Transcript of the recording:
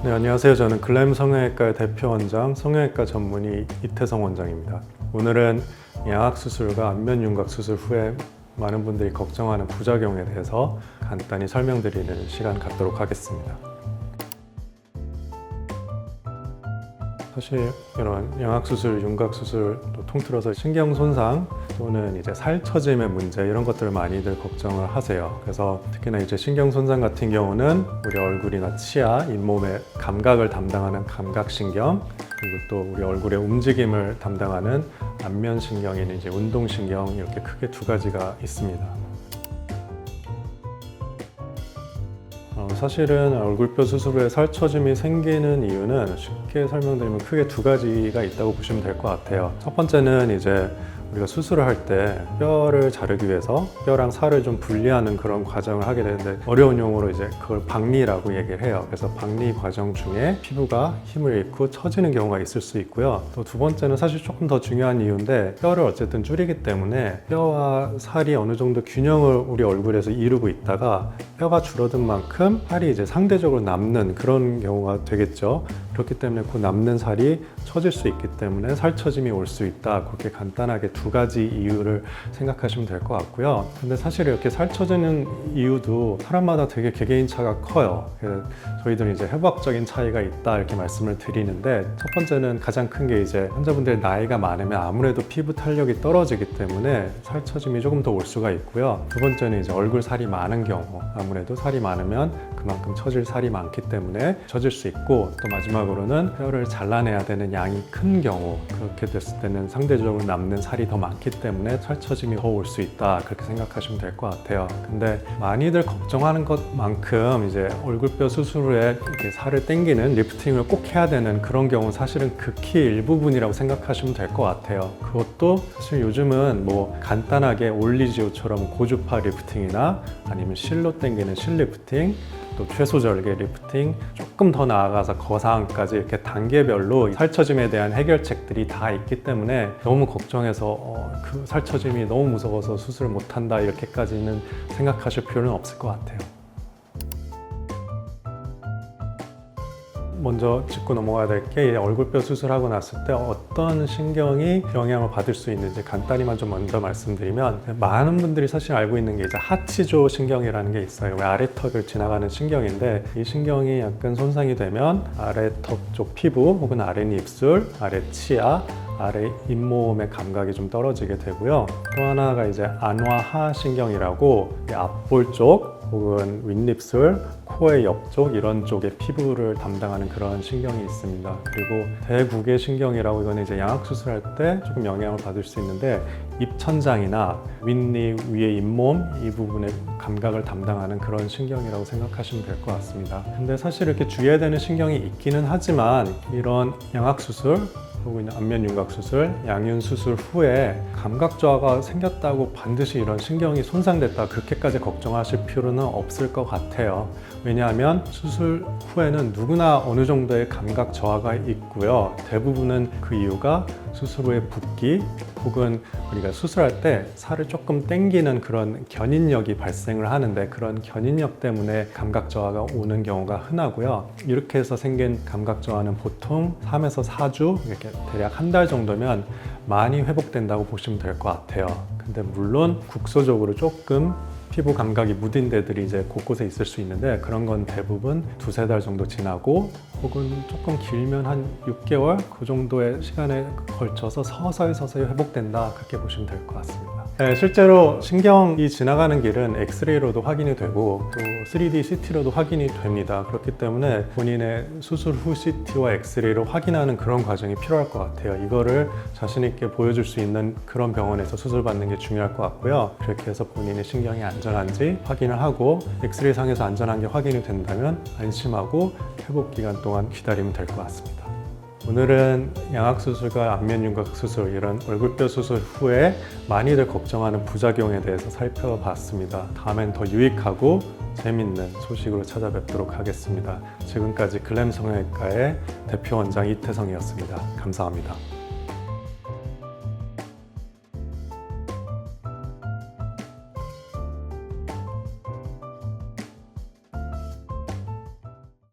네, 안녕하세요. 저는 글램 성형외과의 대표 원장, 성형외과 전문의 이태성 원장입니다. 오늘은 양악수술과 안면윤곽 수술 후에 많은 분들이 걱정하는 부작용에 대해서 간단히 설명드리는 시간 갖도록 하겠습니다. 사실 이런 양악수술, 윤곽수술, 또 통틀어서 신경손상 또는 이제 살처짐의 문제 이런 것들을 많이들 걱정을 하세요. 그래서 특히나 이제 신경손상 같은 경우는 우리 얼굴이나 치아, 잇몸의 감각을 담당하는 감각신경, 그리고 또 우리 얼굴의 움직임을 담당하는 안면신경인 이제 운동신경, 이렇게 크게 두 가지가 있습니다. 사실은 얼굴뼈 수술 후에 살처짐이 생기는 이유는 쉽게 설명드리면 크게 두 가지가 있다고 보시면 될 것 같아요. 첫 번째는 이제 우리가 수술을 할 때 뼈를 자르기 위해서 뼈랑 살을 좀 분리하는 그런 과정을 하게 되는데, 어려운 용어로 이제 그걸 박리라고 얘기를 해요. 그래서 박리 과정 중에 피부가 힘을 잃고 처지는 경우가 있을 수 있고요. 또 두 번째는 사실 조금 더 중요한 이유인데, 뼈를 어쨌든 줄이기 때문에 뼈와 살이 어느 정도 균형을 우리 얼굴에서 이루고 있다가 뼈가 줄어든 만큼 살이 이제 상대적으로 남는 그런 경우가 되겠죠. 그렇기 때문에 그 남는 살이 처질 수 있기 때문에 살처짐이 올 수 있다. 그렇게 간단하게 두 가지 이유를 생각하시면 될 것 같고요. 근데 사실 이렇게 살처지는 이유도 사람마다 되게 개개인차가 커요. 저희들은 이제 해부학적인 차이가 있다 이렇게 말씀을 드리는데, 첫 번째는 가장 큰 게 이제 환자분들의 나이가 많으면 아무래도 피부 탄력이 떨어지기 때문에 살처짐이 조금 더 올 수가 있고요. 두 번째는 이제 얼굴 살이 많은 경우, 아무래도 살이 많으면 그만큼 처질 살이 많기 때문에 처질 수 있고, 또 마지막으로는 뼈를 잘라내야 되는 양이 큰 경우, 그렇게 됐을 때는 상대적으로 남는 살이 더 많기 때문에 살처짐이 더 올 수 있다, 그렇게 생각하시면 될 것 같아요. 근데 많이들 걱정하는 것만큼 이제 얼굴뼈 수술 후에 이렇게 살을 당기는 리프팅을 꼭 해야 되는 그런 경우는 사실은 극히 일부분이라고 생각하시면 될 것 같아요. 그것도 사실 요즘은 뭐 간단하게 올리지오처럼 고주파 리프팅이나 아니면 실로 당기는 실 리프팅, 또 최소절개 리프팅, 조금 더 나아가서 거상까지 이렇게 단계별로 살처짐에 대한 해결책들이 다 있기 때문에 너무 걱정해서 그 살처짐이 너무 무서워서 수술을 못한다 이렇게까지는 생각하실 필요는 없을 것 같아요. 먼저 짚고 넘어가야 될 게, 얼굴뼈 수술하고 났을 때 어떤 신경이 영향을 받을 수 있는지 간단히만 좀 먼저 말씀드리면, 많은 분들이 사실 알고 있는 게 이제 하치조 신경이라는 게 있어요. 아래턱을 지나가는 신경인데, 이 신경이 약간 손상이 되면 아래턱 쪽 피부 혹은 아래 입술, 아래 치아, 아래 잇몸의 감각이 좀 떨어지게 되고요. 또 하나가 이제 안와하 신경이라고 앞볼 쪽 혹은 윗입술, 코의 옆쪽 이런 쪽의 피부를 담당하는 그런 신경이 있습니다. 그리고 대구개 신경이라고, 이거는 이제 양악 수술할 때 조금 영향을 받을 수 있는데, 입천장이나 윗입, 위의 잇몸 이 부분의 감각을 담당하는 그런 신경이라고 생각하시면 될 것 같습니다. 근데 사실 이렇게 주의해야 되는 신경이 있기는 하지만, 이런 양악 수술 혹은 안면윤곽 수술, 양윤 수술 후에 감각 저하가 생겼다고 반드시 이런 신경이 손상됐다 그렇게까지 걱정하실 필요는 없을 것 같아요. 왜냐하면 수술 후에는 누구나 어느 정도의 감각 저하가 있고요. 대부분은 그 이유가 수술 후에 붓기 혹은 우리가 수술할 때 살을 조금 당기는 그런 견인력이 발생을 하는데, 그런 견인력 때문에 감각 저하가 오는 경우가 흔하고요. 이렇게 해서 생긴 감각 저하는 보통 3에서 4주, 이렇게 대략 한 달 정도면 많이 회복된다고 보시면 될 것 같아요. 근데 물론 국소적으로 조금 피부 감각이 무딘 데들이 이제 곳곳에 있을 수 있는데, 그런 건 대부분 2-3달 정도 지나고, 혹은 조금 길면 한 6개월 그 정도의 시간에 걸쳐서 서서히 회복된다, 그렇게 보시면 될 것 같습니다. 네, 실제로 신경이 지나가는 길은 엑스레이로도 확인이 되고 또 3D CT로도 확인이 됩니다. 그렇기 때문에 본인의 수술 후 CT와 엑스레이로 확인하는 그런 과정이 필요할 것 같아요. 이거를 자신 있게 보여줄 수 있는 그런 병원에서 수술 받는 게 중요할 것 같고요. 그렇게 해서 본인의 신경이 안전한지 확인을 하고, 엑스레이 상에서 안전한 게 확인이 된다면 안심하고 회복 기간 동안 기다리면 될 것 같습니다. 오늘은 양악수술과 안면윤곽 수술, 이런 얼굴뼈 수술 후에 많이들 걱정하는 부작용에 대해서 살펴봤습니다. 다음엔 더 유익하고 재밌는 소식으로 찾아뵙도록 하겠습니다. 지금까지 글램 성형외과의 대표 원장 이태성이었습니다. 감사합니다.